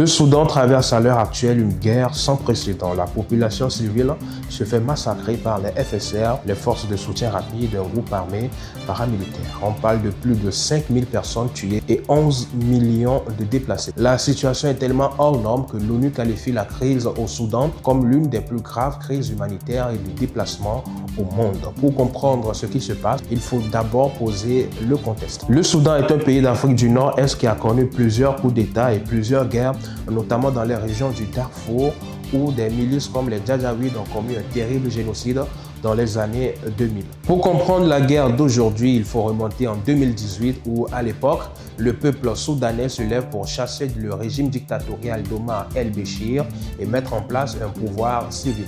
Le Soudan traverse à l'heure actuelle une guerre sans précédent. La population civile se fait massacrer par les FSR, les forces de soutien rapide d'un groupe armé paramilitaire. On parle de plus de 5000 personnes tuées et 11 millions de déplacés. La situation est tellement hors norme que l'ONU qualifie la crise au Soudan comme l'une des plus graves crises humanitaires et de déplacement au monde. Pour comprendre ce qui se passe, il faut d'abord poser le contexte. Le Soudan est un pays d'Afrique du Nord-Est qui a connu plusieurs coups d'État et plusieurs guerres, notamment dans les régions du Darfour, où des milices comme les Djadjaouides ont commis un terrible génocide dans les années 2000. Pour comprendre la guerre d'aujourd'hui, il faut remonter en 2018 où, à l'époque, le peuple soudanais se lève pour chasser le régime dictatorial d'Omar el-Béchir et mettre en place un pouvoir civil.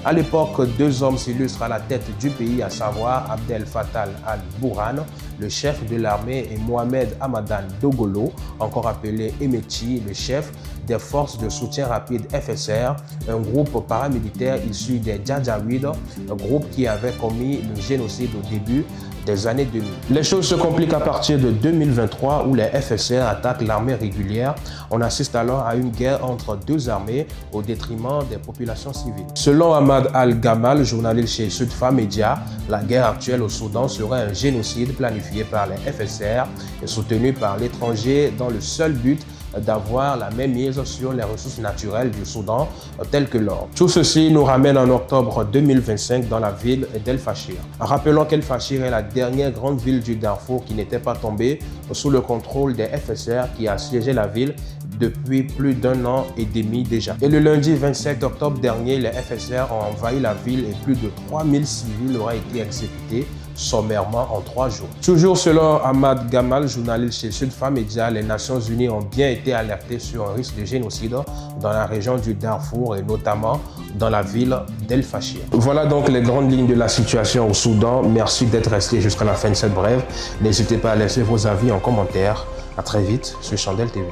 À l'époque, deux hommes s'illustrent à la tête du pays, à savoir Abdel Fattah al-Burhan, le chef de l'armée, et Mohamed Hamadan Dogolo, encore appelé Emeti, le chef des forces de soutien rapide FSR, un groupe paramilitaire issu des Djadjaouides, un groupe qui avait commis le génocide au début des années 2000. Les choses se compliquent à partir de 2023 où les FSR attaquent l'armée régulière. On assiste alors à une guerre entre deux armées au détriment des populations civiles. Selon Ahmad Al-Gamal, journaliste chez Sudfa Media, la guerre actuelle au Soudan serait un génocide planifié par les FSR et soutenu par l'étranger dans le seul but d'avoir la même mise sur les ressources naturelles du Soudan, telles que l'or. Tout ceci nous ramène en octobre 2025 dans la ville d'El Fashir. Rappelons qu'El Fashir est la dernière grande ville du Darfour qui n'était pas tombée sous le contrôle des FSR qui assiégeaient la ville depuis plus d'un an et demi déjà. Et le lundi 27 octobre dernier, les FSR ont envahi la ville et plus de 3000 civils auraient été exécutés sommairement en 3 jours. Toujours selon Ahmad Gamal, journaliste chez Sudfa Media, les Nations Unies ont bien été alertées sur un risque de génocide dans la région du Darfour et notamment dans la ville d'El Fashir. Voilà donc les grandes lignes de la situation au Soudan. Merci d'être resté jusqu'à la fin de cette brève. N'hésitez pas à laisser vos avis en commentaire. À très vite sur Chandelle TV.